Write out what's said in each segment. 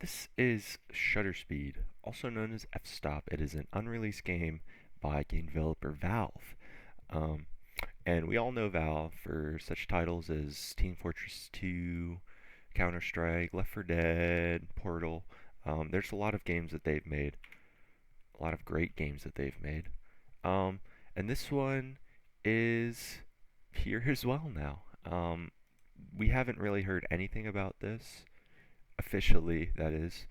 This is Shutter Speed, also known as Fstop. It is an unreleased game by game developer Valve. Um, and we all know Valve for such titles as Team Fortress 2, Counter-Strike, Left 4 Dead, Portal. There's a lot of games that they've made, a lot of great games that they've made. And this one is here as well now. We haven't really heard anything about this, officially, that is.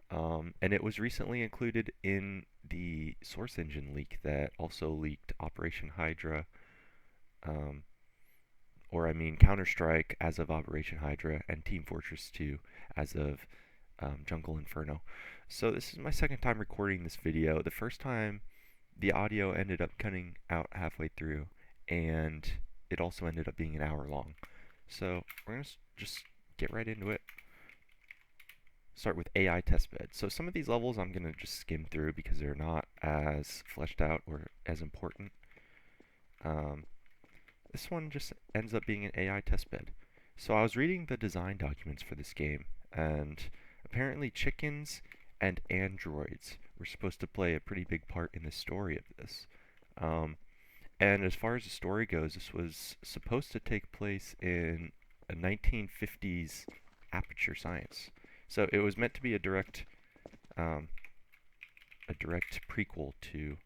And it was recently included in the Source Engine leak that also leaked Operation Hydra, um, or I mean Counter-Strike as of Operation Hydra, and Team Fortress 2 as of Jungle Inferno. So this is my second time recording this video. The first time the audio ended up cutting out halfway through, and it also ended up being an hour long. So we're going to just get right into it. Start with AI testbed. So some of these levels I'm going to just skim through because they're not as fleshed out or as important. This one just ends up being an AI testbed. So I was reading the design documents for this game, and apparently chickens and androids were supposed to play a pretty big part in the story of this. And as far as the story goes, this was supposed to take place in a 1950s aperture science. So it was meant to be a direct prequel to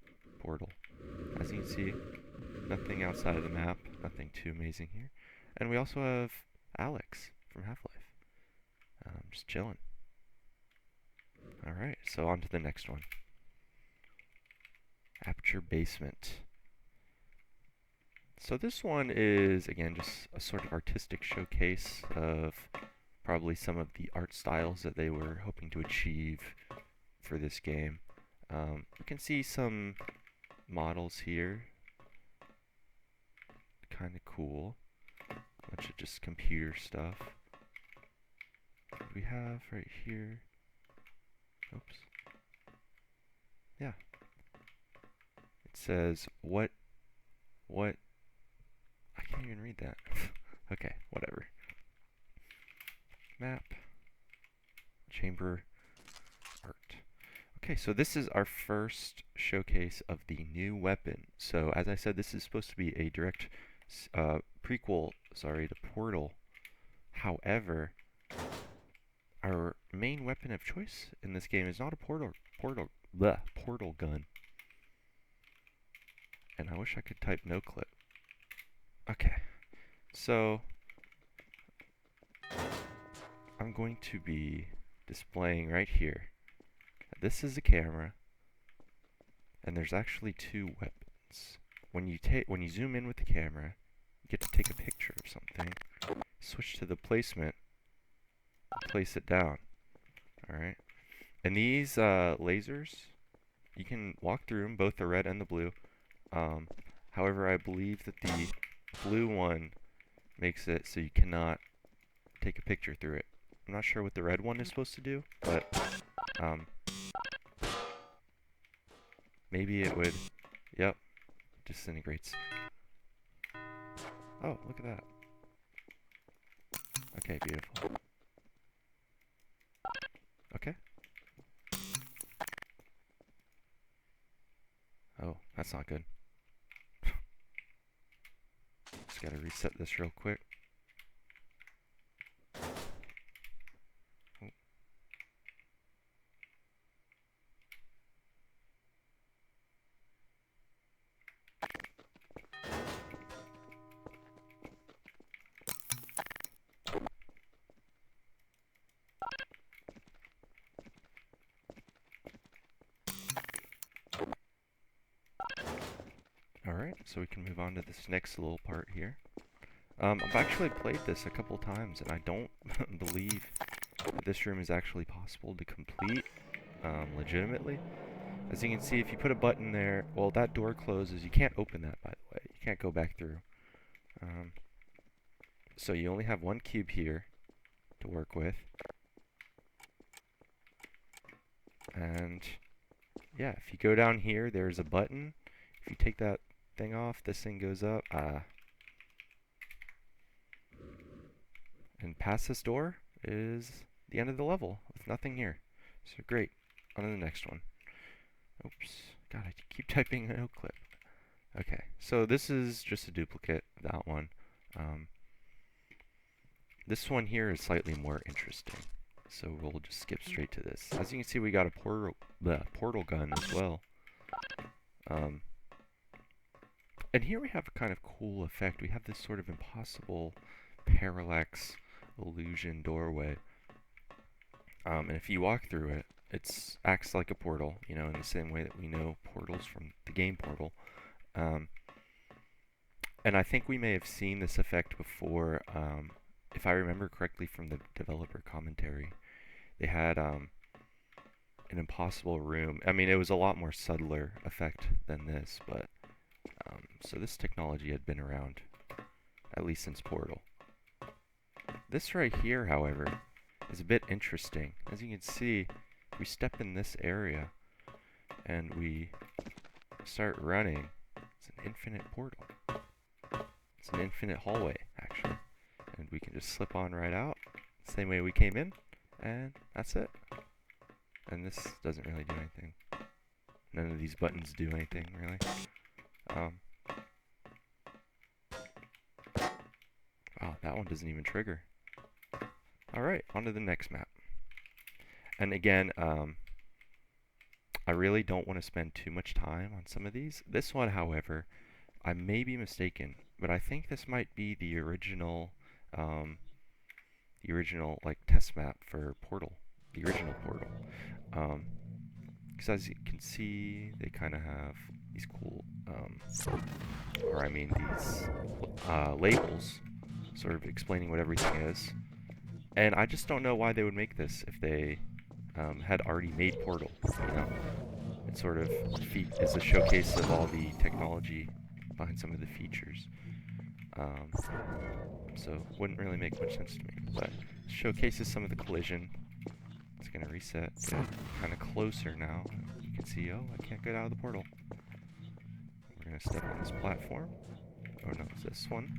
Portal. As you can see, nothing outside of the map, nothing too amazing here. And we also have Alex from Half-Life, just chilling. Alright, so on to the next one. Aperture Basement. So this one is, again, just a sort of artistic showcase of probably some of the art styles that they were hoping to achieve for this game. You can see some models here. Kind of cool. Bunch of just computer stuff. What we have right here. Oops. Yeah. It says, what? I can't even read that. Okay, whatever. Map. Chamber. Art. Okay, so this is our first showcase of the new weapon. So, as I said, this is supposed to be a direct prequel, to Portal. However, our main weapon of choice in this game is not a portal gun. And I wish I could type no clip. Okay, so I'm going to be displaying right here. This is a camera, and there's actually two weapons. When you zoom in with the camera, you get to take a picture of something. Switch to the placement, place it down. All right, and these lasers, you can walk through them, both the red and the blue. However, I believe that the blue one makes it so you cannot take a picture through it. I'm not sure what the red one is supposed to do, but maybe it would. Yep, disintegrates. Oh, look at that. Okay, beautiful. Okay. Oh, that's not good. Just gotta reset this real quick. Alright, so we can move on to this next little part here. I've actually played this a couple times, and I don't believe that this room is actually possible to complete legitimately. As you can see, if you put a button there, well, that door closes. You can't open that, by the way. You can't go back through. So you only have one cube here to work with. And yeah, if you go down here, there's a button. If you take that thing off, this thing goes up. And past this door is the end of the level with nothing here. So great. On to the next one. Oops. God, I keep typing no clip. Okay, so this is just a duplicate of that one. This one here is slightly more interesting. So we'll just skip straight to this. As you can see, we got a portal gun as well. And here we have a kind of cool effect. We have this sort of impossible parallax illusion doorway. And if you walk through it, it acts like a portal, you know, in the same way that we know portals from the game Portal. And I think we may have seen this effect before, if I remember correctly from the developer commentary. They had an impossible room. I mean, it was a lot more subtler effect than this, but so this technology had been around at least since Portal. This right here, however, is a bit interesting. As you can see, we step in this area and we start running. It's an infinite portal. It's an infinite hallway, actually. And we can just slip on right out, same way we came in, and that's it. And this doesn't really do anything. None of these buttons do anything, really. Wow, that one doesn't even trigger. Alright, on to the next map. And again, I really don't want to spend too much time on some of these. This one, however, I may be mistaken, but I think this might be the original like test map for Portal, the original Portal. Because as you can see, they kind of have these cool, these labels, sort of explaining what everything is. And I just don't know why they would make this if they had already made Portal. You know, it sort of is a showcase of all the technology behind some of the features. So wouldn't really make much sense to me, but showcases some of the collision. It's gonna reset, get kind of closer now. You can see, oh, I can't get out of the portal. We're gonna step on this platform. Oh no, it's this one.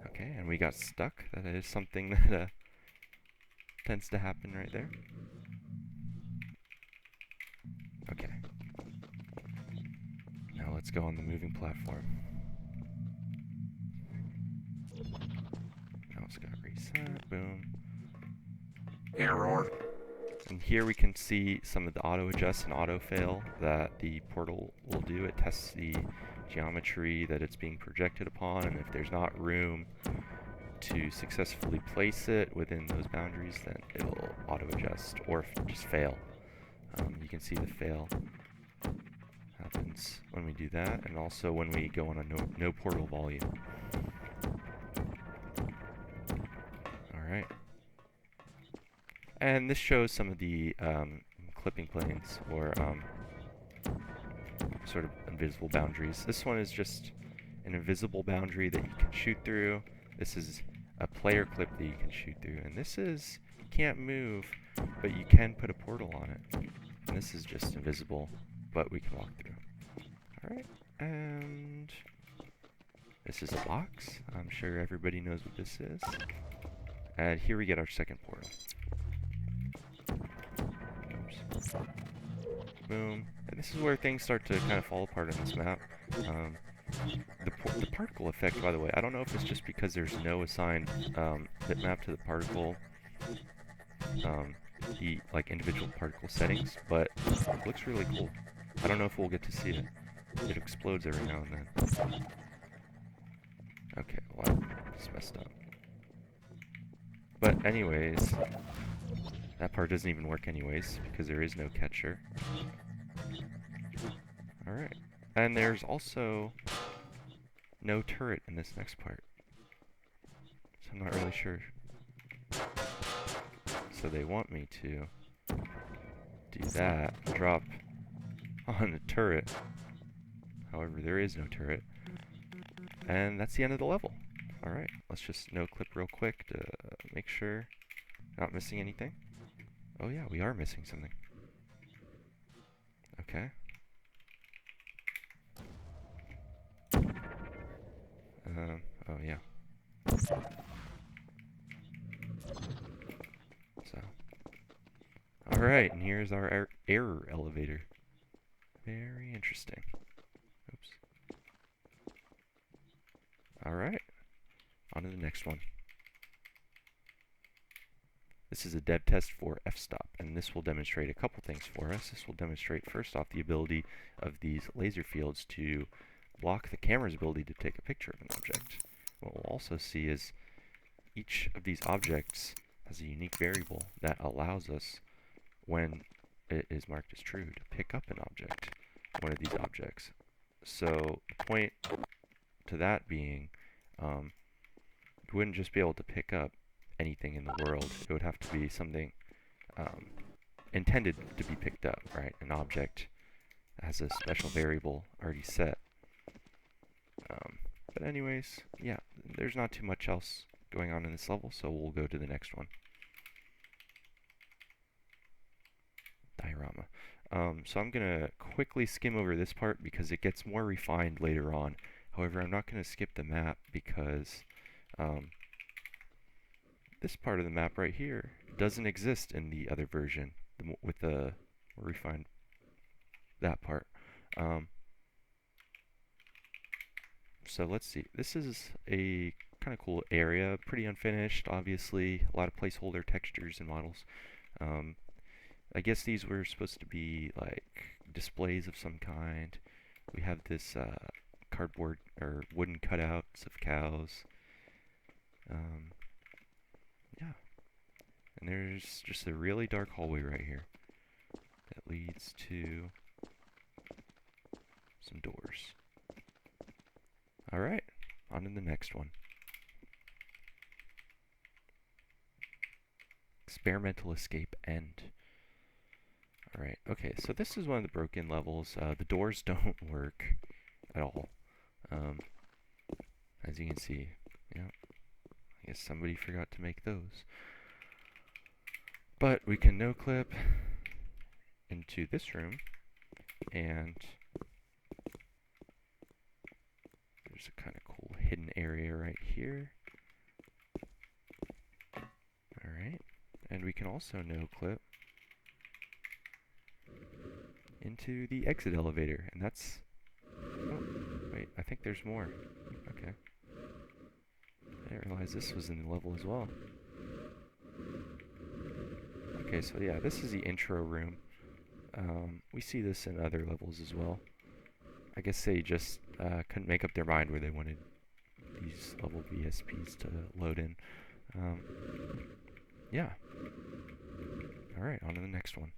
Okay, and we got stuck. That is something that tends to happen right there. Okay. Now let's go on the moving platform. Now it's gonna reset. Boom. Error. And here we can see some of the auto adjust and auto fail that the portal will do. It tests the geometry that it's being projected upon, and if there's not room to successfully place it within those boundaries, then it'll auto adjust or just fail. You can see the fail happens when we do that, and also when we go on a no portal volume. Alright. And this shows some of the clipping planes, or sort of invisible boundaries. This one is just an invisible boundary that you can shoot through. This is a player clip that you can shoot through. And this is, you can't move, but you can put a portal on it. And this is just invisible, but we can walk through. Alright, and this is a box. I'm sure everybody knows what this is. And here we get our second portal. Oops. Boom. And this is where things start to kind of fall apart on this map. The particle effect, by the way, I don't know if it's just because there's no assigned bitmap to the particle, the like individual particle settings, but it looks really cool. I don't know if we'll get to see it. It explodes every now and then. Okay, well, it's messed up. But anyways, that part doesn't even work anyways, because there is no catcher. Alright. And there's also no turret in this next part. So I'm not really sure. So they want me to do that, drop on a turret. However, there is no turret. And that's the end of the level. Alright, let's just no clip real quick to make sure not missing anything. Oh yeah, we are missing something. Okay. Oh yeah. So, all right, and here's our error elevator. Very interesting. Oops. All right, on to the next one. This is a dev test for Fstop, and this will demonstrate a couple things for us. This will demonstrate, first off, the ability of these laser fields to block the camera's ability to take a picture of an object. What we'll also see is each of these objects has a unique variable that allows us, when it is marked as true, to pick up an object, one of these objects. So the point to that being, you wouldn't just be able to pick up anything in the world. It would have to be something intended to be picked up, right? An object has a special variable already set. But anyways, yeah, there's not too much else going on in this level, so we'll go to the next one. Diorama. So I'm going to quickly skim over this part because it gets more refined later on. However, I'm not going to skip the map because this part of the map right here doesn't exist in the other version with the more refined that part. So let's see. This is a kind of cool area, pretty unfinished, obviously. A lot of placeholder textures and models. I guess these were supposed to be like displays of some kind. We have this cardboard or wooden cutouts of cows. Yeah. And there's just a really dark hallway right here that leads to some doors. Alright, on to the next one. Experimental escape end. Alright, okay, so this is one of the broken levels. The doors don't work at all. As you can see, yeah, I guess somebody forgot to make those. But we can no-clip into this room, and there's a kind of cool hidden area right here. Alright, and we can also no-clip into the exit elevator, and that's... Oh, wait, I think there's more. Okay. I didn't realize this was in the level as well. Okay, so yeah, this is the intro room. We see this in other levels as well. I guess they just couldn't make up their mind where they wanted these level VSPs to load in. Yeah. Alright, on to the next one.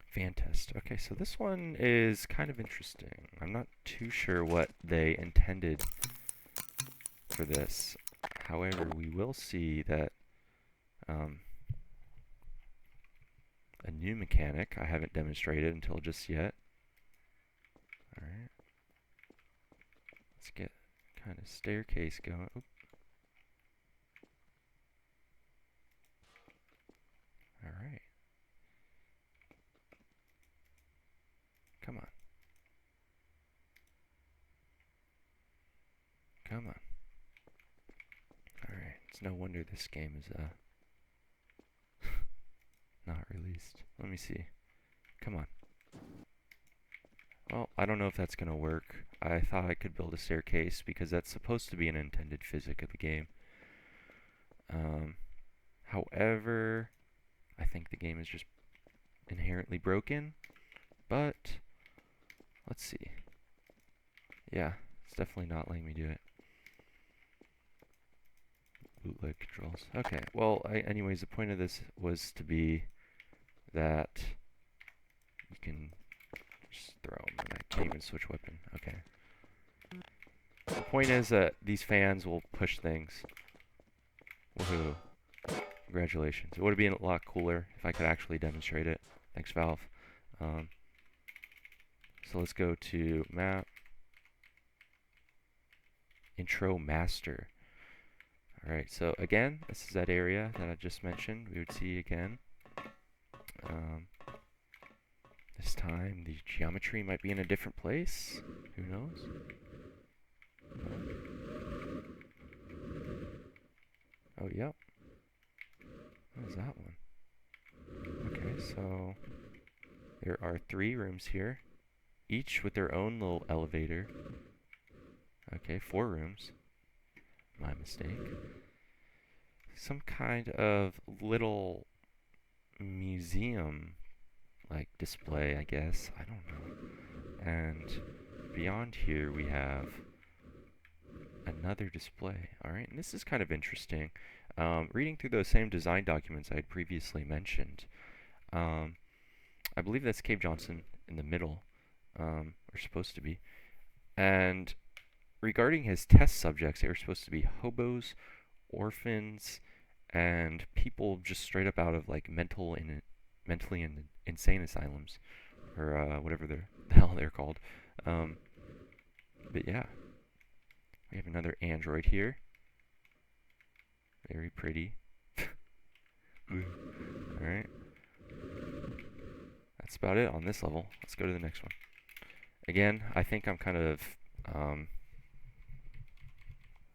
Fan test. Okay, so this one is kind of interesting. I'm not too sure what they intended for this. However, we will see that a new mechanic I haven't demonstrated until just yet. Alright. Let's get kind of staircase going. Oop. Alright. Come on. Come on. Alright. It's no wonder this game is not released. Let me see. Come on. Well, I don't know if that's going to work. I thought I could build a staircase because that's supposed to be an intended physic of the game. However, I think the game is just inherently broken. But, let's see. Yeah, it's definitely not letting me do it. Bootleg controls. Okay, well, anyways, the point of this was to be that you can just throw them, and I can't even switch weapon. Okay. The point is that these fans will push things. Woohoo. Congratulations. It would have been a lot cooler if I could actually demonstrate it. Thanks, Valve. So let's go to map. Intro master. Alright, so again, this is that area that I just mentioned. We would see again. This time the geometry might be in a different place. Who knows? Oh, yep. What is that one? Okay, so there are 3 rooms here, each with their own little elevator. Okay, 4 rooms. My mistake. Some kind of little museum like display, I guess. I don't know. And beyond here we have another display. Alright, and this is kind of interesting. Reading through those same design documents I had previously mentioned, I believe that's Cave Johnson in the middle, or supposed to be. And regarding his test subjects, they were supposed to be hobos, orphans, and people just straight up out of like mentally insane asylums, or whatever the hell they're called. But yeah, we have another android here. Very pretty. Alright. That's about it on this level. Let's go to the next one. Again, I think I'm kind of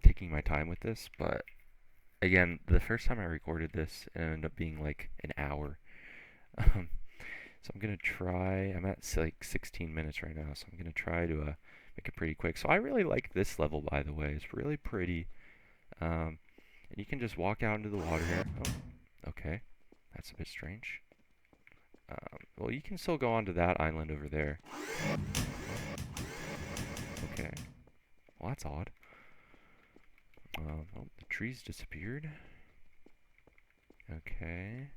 taking my time with this, but again, the first time I recorded this, it ended up being like an hour. So I'm going to try, I'm at like 16 minutes right now, so I'm going to try to make it pretty quick. So I really like this level, by the way. It's really pretty. And you can just walk out into the water here. Oh, okay. That's a bit strange. Well, you can still go onto that island over there. Okay. Well, that's odd. Oh, the trees disappeared. Okay.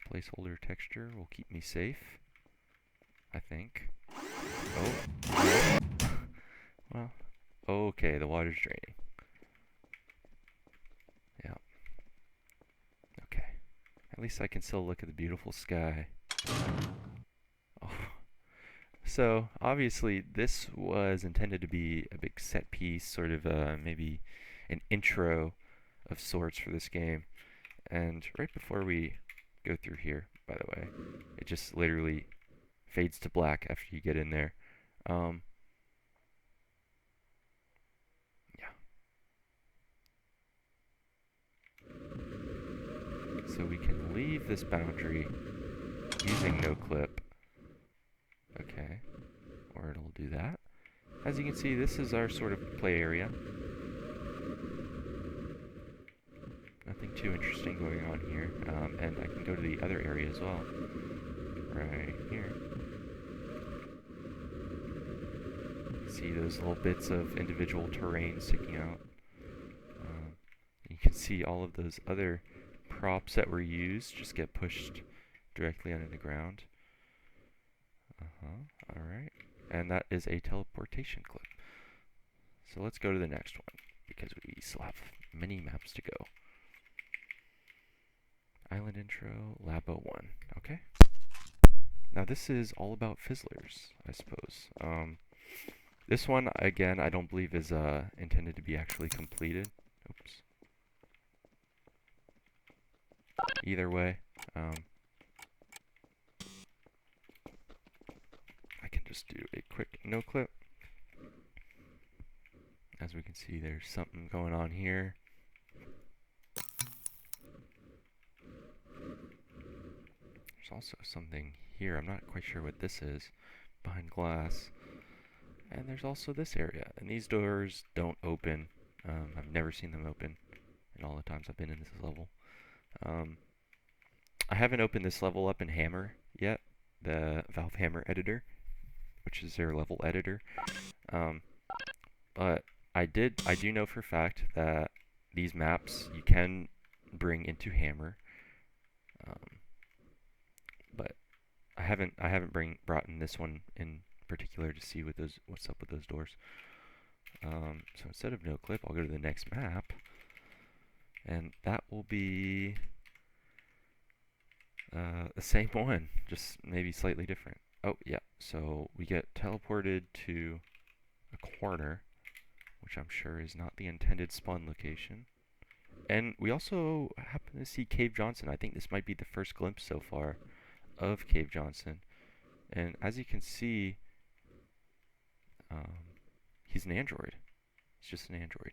Placeholder texture will keep me safe, I think. Oh. Well, okay, the water's draining. Yeah. Okay. At least I can still look at the beautiful sky. Oh. So, obviously, this was intended to be a big set piece, sort of maybe an intro of sorts for this game. And right before we go through here, by the way, it just literally fades to black after you get in there. Yeah. So we can leave this boundary using no clip. Okay. Or it'll do that. As you can see, this is our sort of play area. Nothing too interesting going on here. And I can go to the other area as well. Right here. See those little bits of individual terrain sticking out. You can see all of those other props that were used just get pushed directly onto the ground. Alright. And that is a teleportation clip. So let's go to the next one, because we still have many maps to go. Island intro, Labo 1. Okay. Now this is all about fizzlers, I suppose. This one, again, I don't believe is intended to be actually completed. Oops. Either way, I can just do a quick no clip. As we can see, there's something going on here. There's also something here. I'm not quite sure what this is. Behind glass. And there's also this area. And these doors don't open. I've never seen them open in all the times I've been in this level. I haven't opened this level up in Hammer yet. The Valve Hammer editor, which is their level editor. But I do know for a fact that these maps you can bring into Hammer. But I haven't brought in this one in particular to see what's up with those doors. So instead of no clip, I'll go to the next map, and that will be the same one, just maybe slightly different. Oh yeah, so we get teleported to a corner, which I'm sure is not the intended spawn location. And we also happen to see Cave Johnson. I think this might be the first glimpse so far of Cave Johnson. And as you can see, he's an android. It's just an android.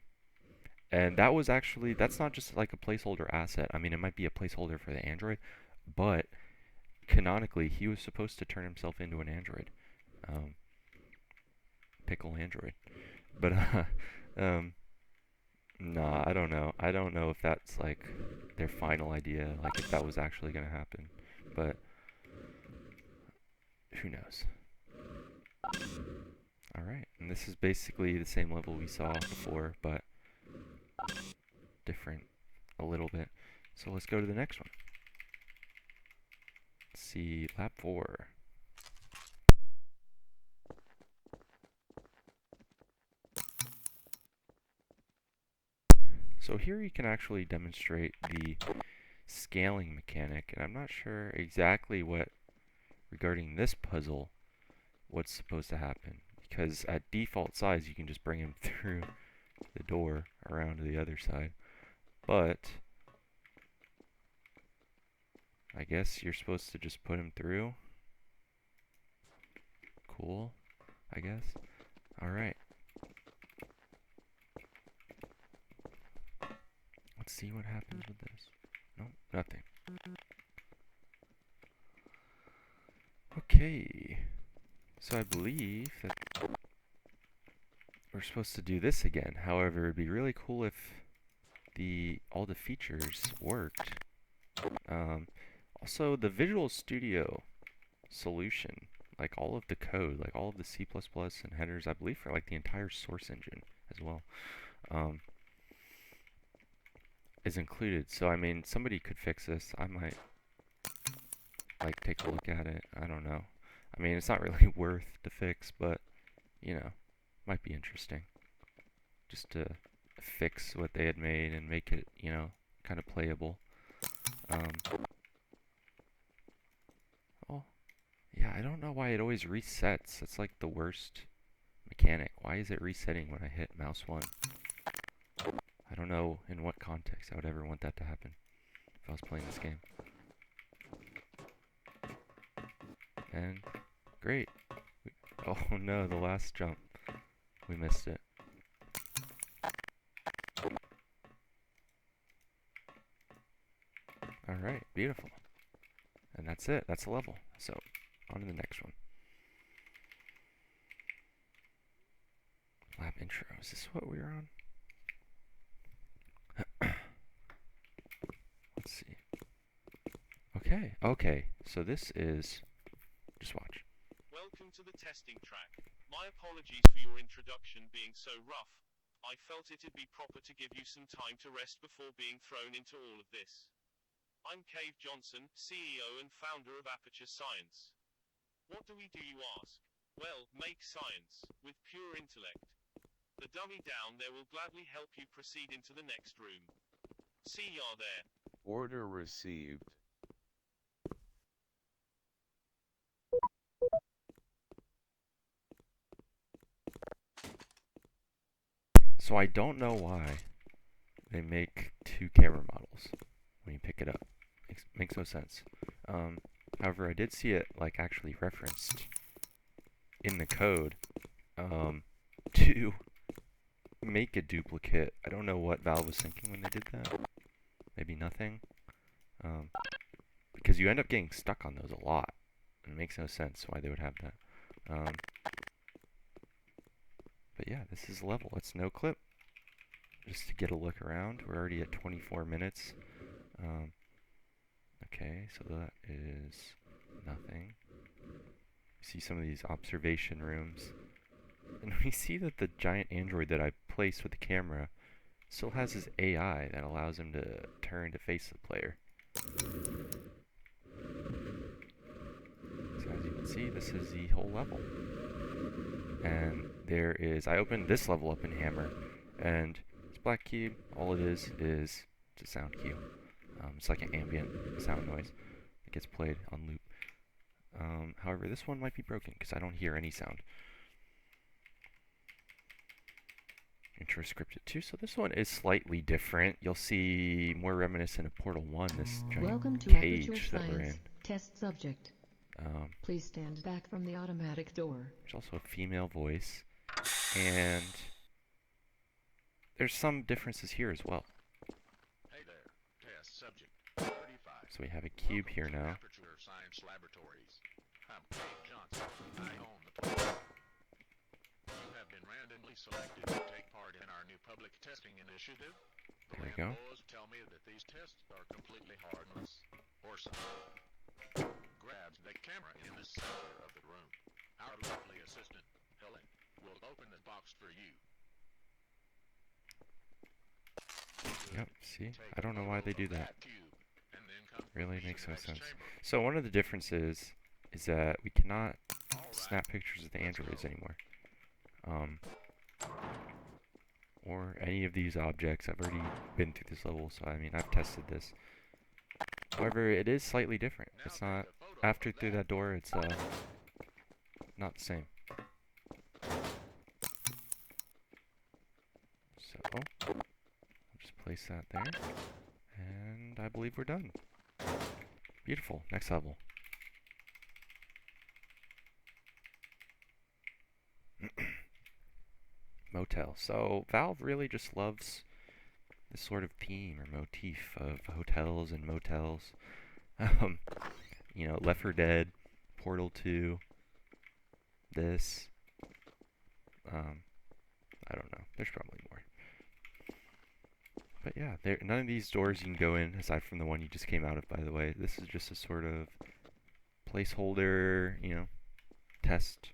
And that was actually, that's not just like a placeholder asset. I mean, it might be a placeholder for the android, but canonically, he was supposed to turn himself into an android. Um, Pickle android. But, um, nah, I don't know. I don't know if that's like their final idea, like if that was actually going to happen. But who knows? Alright, and this is basically the same level we saw before, but different a little bit. So let's go to the next one. Let's see, lap 4. So here you can actually demonstrate the scaling mechanic, and I'm not sure exactly what, regarding this puzzle, what's supposed to happen. Because at default size, you can just bring him through the door around to the other side. But I guess you're supposed to just put him through. Cool, I guess. Alright. Let's see what happens with this. No, nothing. Okay. So I believe that we're supposed to do this again. However, it'd be really cool if all the features worked. Also, the Visual Studio solution, like all of the code, like all of the C++ and headers, I believe for like the entire source engine as well, is included. So I mean, somebody could fix this. I might like take a look at it. I don't know. I mean, it's not really worth to fix, but you know, might be interesting just to fix what they had made and make it, you know, kind of playable. Oh, yeah, I don't know why it always resets. It's like the worst mechanic. Why is it resetting when I hit mouse 1? I don't know in what context I would ever want that to happen if I was playing this game. And great. Oh no, the last jump. We missed it. Alright, beautiful. And that's it. That's the level. So, on to the next one. Lab intro. Is this what we were on? Let's see. Okay. So this is... Just watch. Welcome to the testing track. My apologies for your introduction being so rough. I felt it'd be proper to give you some time to rest before being thrown into all of this. I'm Cave Johnson, CEO and founder of Aperture Science. What do we do, you ask? Well, make science, with pure intellect. The dummy down there will gladly help you proceed into the next room. See ya there. Order received. So I don't know why they make 2 camera models when you pick it up. Makes no sense. However, I did see it like actually referenced in the code to make a duplicate. I don't know what Valve was thinking when they did that. Maybe nothing. Because you end up getting stuck on those a lot. And it makes no sense why they would have that. But yeah, this is a level. It's no clip. Just to get a look around. We're already at 24 minutes. Okay, so that is nothing. We see some of these observation rooms. And we see that the giant android that I placed with the camera still has his AI that allows him to turn to face the player. So as you can see, this is the whole level. And there is, I opened this level up in Hammer, and it's Black Cube. All it is it's a sound cue. It's like an ambient sound noise that gets played on loop. However, this one might be broken because I don't hear any sound. Intro scripted too, so this one is slightly different. You'll see more reminiscent of Portal 1, this giant Welcome to cage Aperture that we're in. Science. Test subject. Please stand back from the automatic door. There's also a female voice, and there's some differences here as well. Hey there, test subject 35. So we have a cube Welcome here to now. Aperture Science Laboratories. I'm Craig Johnson. I own the place. You have been randomly selected to take part in our new public testing initiative. The There we go. laws tell me that these tests are completely harmless. Or so. Grab the camera in the center of the room. Our lovely assistant, Helen, will open the box for you. Yep, see? Take I don't know why they do photo of that. cube, and then come Really to makes the no next sense. chamber. So one of the differences is that we cannot All right. snap pictures of the androids anymore. Or any of these objects. I've already been through this level, so I mean, I've tested this. However, it is slightly different. Now It's take not, a photo after of through that door, it's not the same. So, I'll just place that there, and I believe we're done. Beautiful. Next level. Motel. So Valve really just loves this sort of theme or motif of hotels and motels. You know, Left 4 Dead, Portal 2, this. I don't know. There's probably more. But yeah, none of these doors you can go in, aside from the one you just came out of, by the way. This is just a sort of placeholder, you know, test.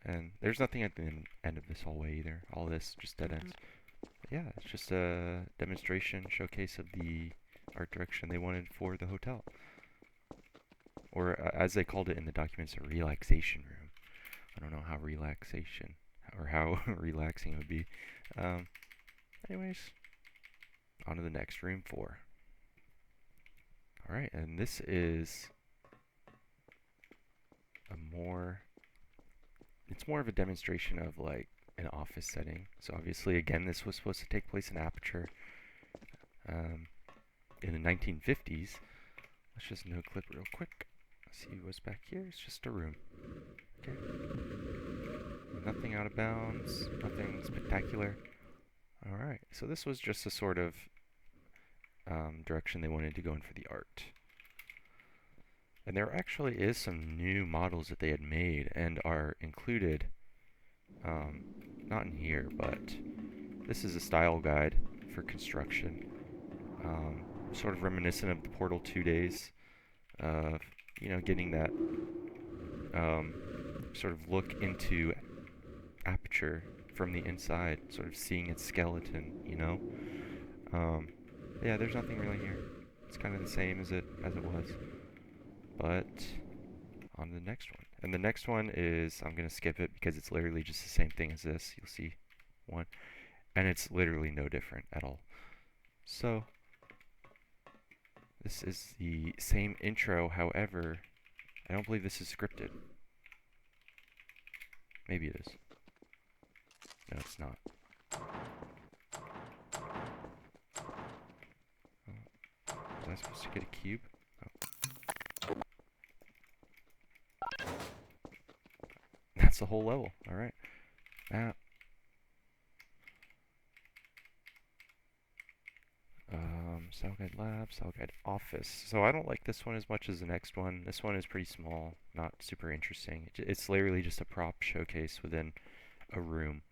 And there's nothing at the end of this hallway either. All this just dead ends. But yeah, it's just a demonstration, showcase of the art direction they wanted for the hotel. Or as they called it in the documents, a relaxation room. I don't know how relaxation, or how relaxing it would be. Anyways, on to the next, room 4. Alright, and this is it's more of a demonstration of like an office setting. So obviously, again, this was supposed to take place in Aperture in the 1950s. Let's just no clip real quick. See what's back here. It's just a room. Okay. Nothing out of bounds. Nothing spectacular. Alright, so this was just a sort of direction they wanted to go in for the art. And there actually is some new models that they had made and are included, not in here, but this is a style guide for construction, sort of reminiscent of the Portal 2 days of, you know, getting that sort of look into Aperture from the inside, sort of seeing its skeleton, you know. Yeah, there's nothing really here. It's kind of the same as it was. But on to the next one. And the next one is, I'm going to skip it because it's literally just the same thing as this. You'll see one. And it's literally no different at all. So, this is the same intro, however, I don't believe this is scripted. Maybe it is. No, it's not. Was I supposed to get a cube? Oh. That's the whole level. Alright. Now, Cell Guide Lab, Cell Guide Office. So I don't like this one as much as the next one. This one is pretty small, not super interesting. It's literally just a prop showcase within a room.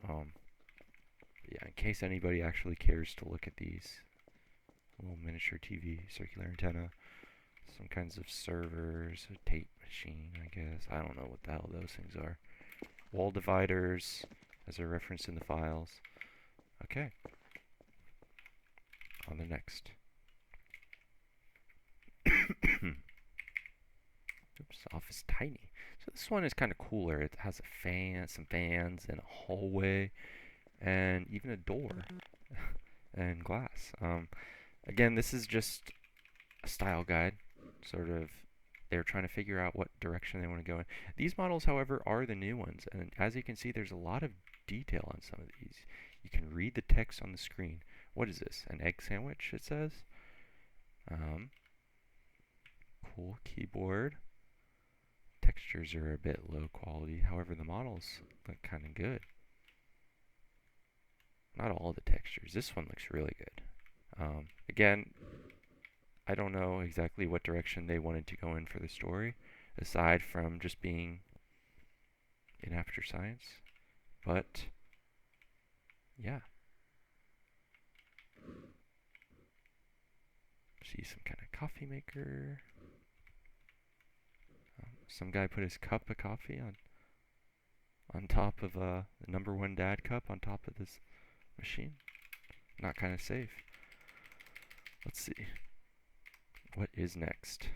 Yeah, in case anybody actually cares to look at these. A little miniature TV, circular antenna, some kinds of servers, a tape machine, I guess. I don't know what the hell those things are. Wall dividers, as are referenced in the files. Okay. On the next. Oops, office tiny. So this one is kind of cooler. It has a fan, some fans, and a hallway, and even a door and glass. Again, this is just a style guide. Sort of, they're trying to figure out what direction they want to go in. These models, however, are the new ones, and as you can see, there's a lot of detail on some of these. You can read the text on the screen. What is this? An egg sandwich, it says. Cool keyboard. Textures are a bit low quality, however the models look kind of good. Not all the textures. This one looks really good. Again, I don't know exactly what direction they wanted to go in for the story, aside from just being in Aperture Science. But, yeah. See some kind of coffee maker. Some guy put his cup of coffee on top of the #1 dad cup on top of this machine. Not kind of safe. Let's see. What is next?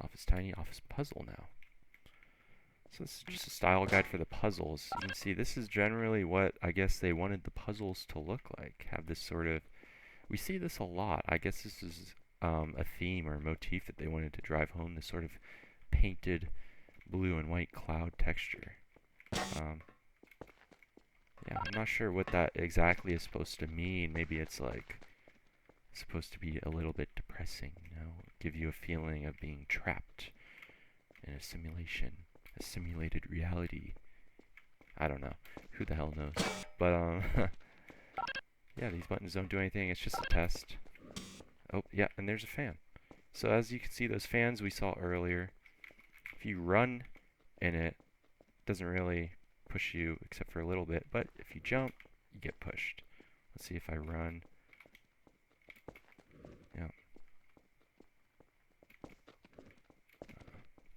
Office Tiny Office Puzzle now. So this is just a style guide for the puzzles. You can see this is generally what I guess they wanted the puzzles to look like. Have this sort of... We see this a lot. I guess this is a theme or a motif that they wanted to drive home, this sort of painted blue and white cloud texture. Yeah, I'm not sure what that exactly is supposed to mean. Maybe it's like supposed to be a little bit depressing, you know, give you a feeling of being trapped in a simulation, a simulated reality. I don't know. Who the hell knows? But yeah, these buttons don't do anything. It's just a test. Oh, yeah, and there's a fan. So as you can see, those fans we saw earlier, if you run in it, it doesn't really push you except for a little bit, but if you jump, you get pushed. Let's see if I run. Yeah.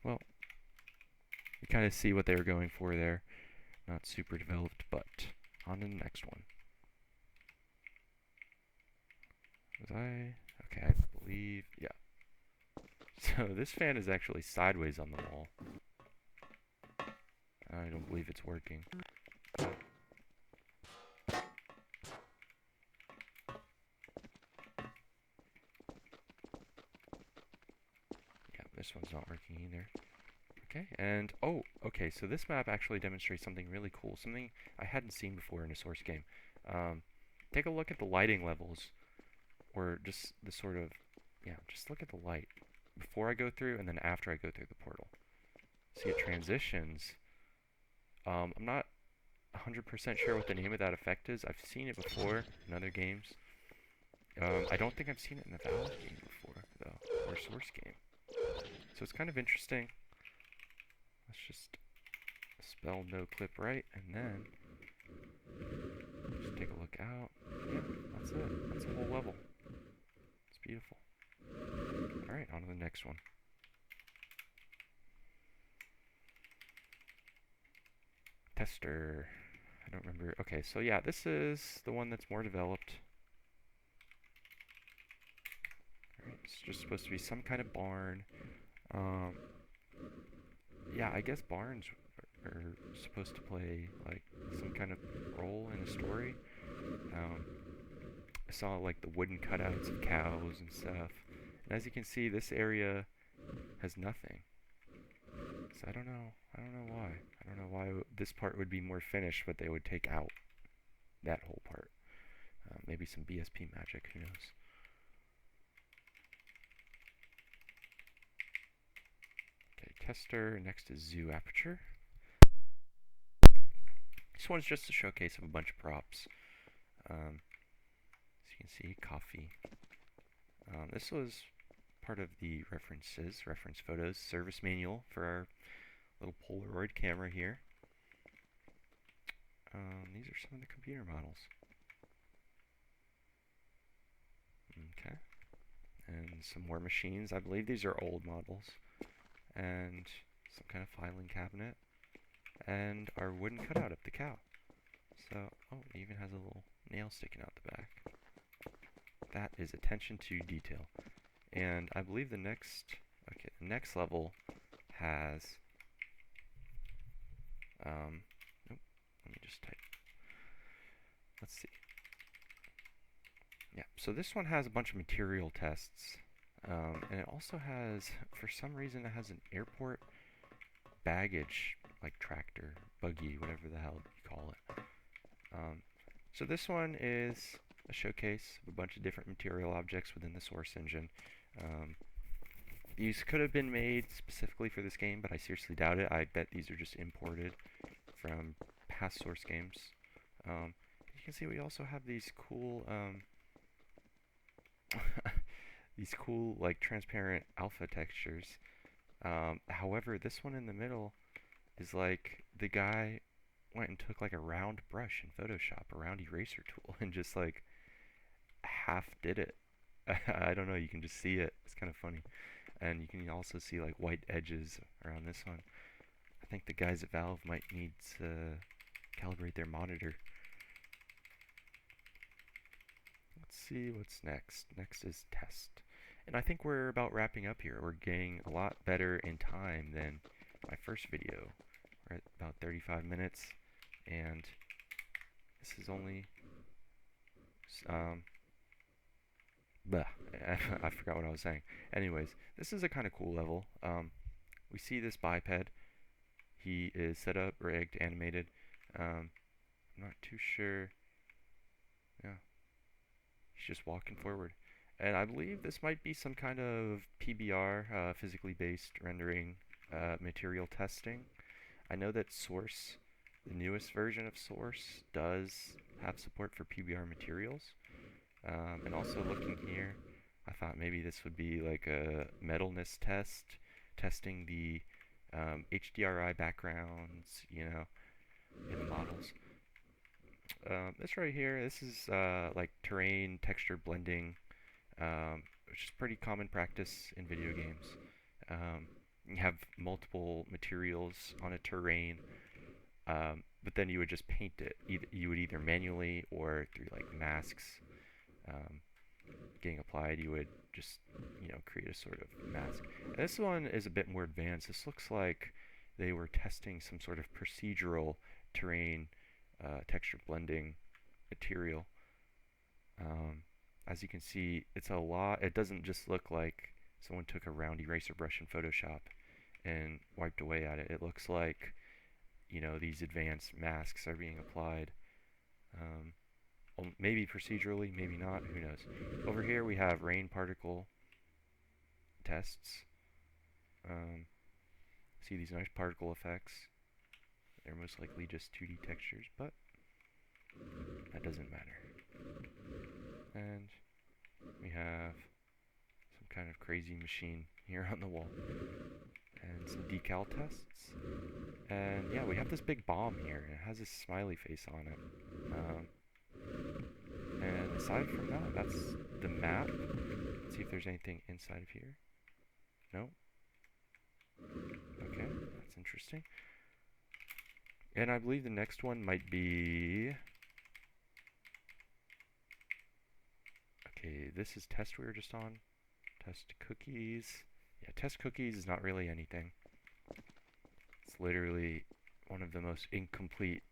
Well, you kind of see what they were going for there. Not super developed, but on to the next one. Okay, I believe, yeah. So this fan is actually sideways on the wall. I don't believe it's working. Yeah, this one's not working either. Okay, and oh, okay, so this map actually demonstrates something really cool, something I hadn't seen before in a Source game. Take a look at the lighting levels, or just the sort of, yeah, just look at the light before I go through and then after I go through the portal. See, it transitions. I'm not 100% sure what the name of that effect is. I've seen it before in other games. I don't think I've seen it in the Valve game before, though, or Source game. So it's kind of interesting. Let's just spell no clip right, and then just take a look out. Yeah, that's it. That's the whole level. It's beautiful. Alright, on to the next one. Tester. I don't remember. Okay, so yeah, this is the one that's more developed. Alright, it's just supposed to be some kind of barn. Yeah, I guess barns are supposed to play like some kind of role in a story. I saw like the wooden cutouts of cows and stuff. And as you can see, this area has nothing. So I don't know why. I don't know why this part would be more finished, but they would take out that whole part. Maybe some BSP magic, who knows. Okay, tester. Next is Zoo Aperture. This one's just a showcase of a bunch of props. As you can see, coffee. This was part of the reference photos, service manual for our little Polaroid camera here. These are some of the computer models. Okay. And some more machines. I believe these are old models. And some kind of filing cabinet. And our wooden cutout of the cow. So, oh, it even has a little nail sticking out the back. That is attention to detail. And I believe the next level has, nope, let me just type. Let's see. Yeah, so this one has a bunch of material tests. And it also has, for some reason, it has an airport baggage, like tractor, buggy, whatever the hell you call it. So this one is a showcase of a bunch of different material objects within the Source engine. These could have been made specifically for this game, but I seriously doubt it. I bet these are just imported from past source games. You can see we also have these cool, these cool like transparent alpha textures. However, this one in the middle is like the guy went and took like a round brush in Photoshop, a round eraser tool, and just like half did it. I don't know, you can just see it. It's kind of funny. And you can also see like white edges around this one. I think the guys at Valve might need to calibrate their monitor. Let's see what's next. Next is test. And I think we're about wrapping up here. We're getting a lot better in time than my first video. We're at about 35 minutes, and this is only I forgot what I was saying. Anyways, this is a kind of cool level. We see this biped. He is set up, rigged, animated. I'm not too sure. Yeah, he's just walking forward. And I believe this might be some kind of PBR, physically based rendering material testing. I know that Source, the newest version of Source, does have support for PBR materials. And also looking here, I thought maybe this would be like a metalness test, testing the HDRI backgrounds, you know, in the models. This right here, this is like terrain texture blending, which is pretty common practice in video games. You have multiple materials on a terrain, but then you would just paint it. You would either manually or through like masks getting applied, you would just, you know, create a sort of mask. And this one is a bit more advanced. This looks like they were testing some sort of procedural terrain texture blending material. As you can see, it's a lot. It doesn't just look like someone took a round eraser brush in Photoshop and wiped away at it. It looks like, you know, these advanced masks are being applied. Maybe procedurally, maybe not, who knows. Over here we have rain particle tests. See these nice particle effects. They're most likely just 2D textures, but that doesn't matter. And we have some kind of crazy machine here on the wall. And some decal tests. And yeah, we have this big bomb here, and it has this smiley face on it. And aside from that, that's the map. Let's see if there's anything inside of here. No. Okay, that's interesting. And I believe the next one might be... Okay, this is test we were just on. Test cookies. Yeah, test cookies is not really anything. It's literally one of the most incomplete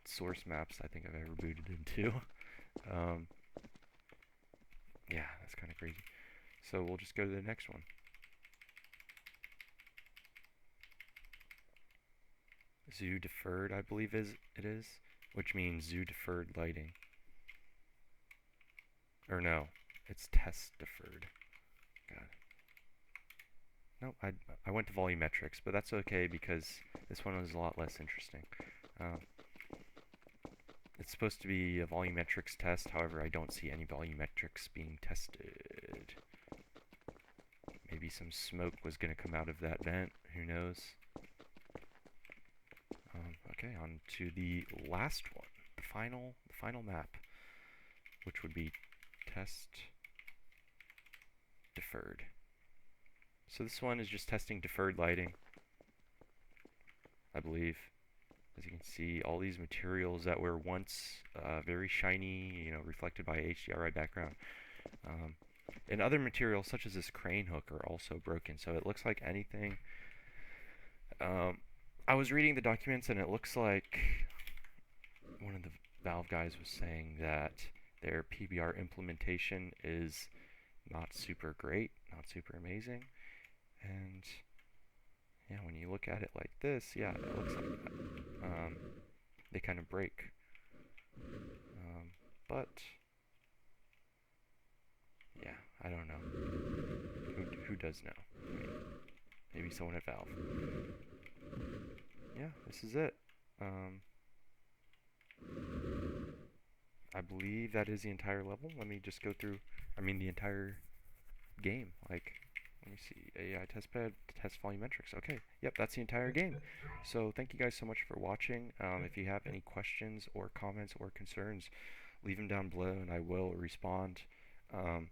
source maps I think I've ever booted into. Yeah, that's kind of crazy. So we'll just go to the next one. Zoo deferred, I believe it is, which means zoo deferred lighting. Or no, it's test deferred. God. No, I went to volumetrics, but that's okay because this one was a lot less interesting. It's supposed to be a volumetrics test, however, I don't see any volumetrics being tested. Maybe some smoke was going to come out of that vent, who knows? Okay, on to the last one, the final map, which would be test deferred. So this one is just testing deferred lighting, I believe. As you can see, all these materials that were once very shiny, you know, reflected by HDRI background. And other materials, such as this crane hook, are also broken. So it looks like anything. I was reading the documents, and it looks like one of the Valve guys was saying that their PBR implementation is not super great, not super amazing. And yeah, when you look at it like this, yeah, it looks like that. They kind of break. But yeah, I don't know. Who does know. Maybe someone at Valve. Yeah, this is it. Um, I believe that is the entire level. Let me just go through, I mean the entire game. Like, let me see, AI testbed, test volumetrics. Okay, yep, that's the entire game. So thank you guys so much for watching. If you have any questions or comments or concerns, leave them down below and I will respond. Um,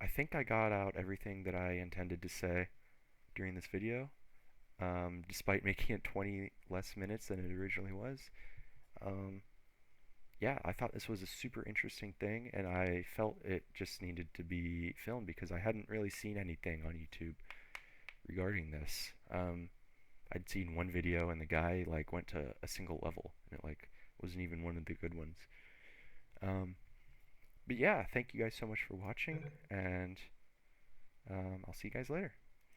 I think I got out everything that I intended to say during this video, despite making it 20 less minutes than it originally was. Um, yeah, I thought this was a super interesting thing, and I felt it just needed to be filmed because I hadn't really seen anything on YouTube regarding this. I'd seen one video, and the guy like went to a single level, and it like wasn't even one of the good ones. Um, but yeah, thank you guys so much for watching, and I'll see you guys later.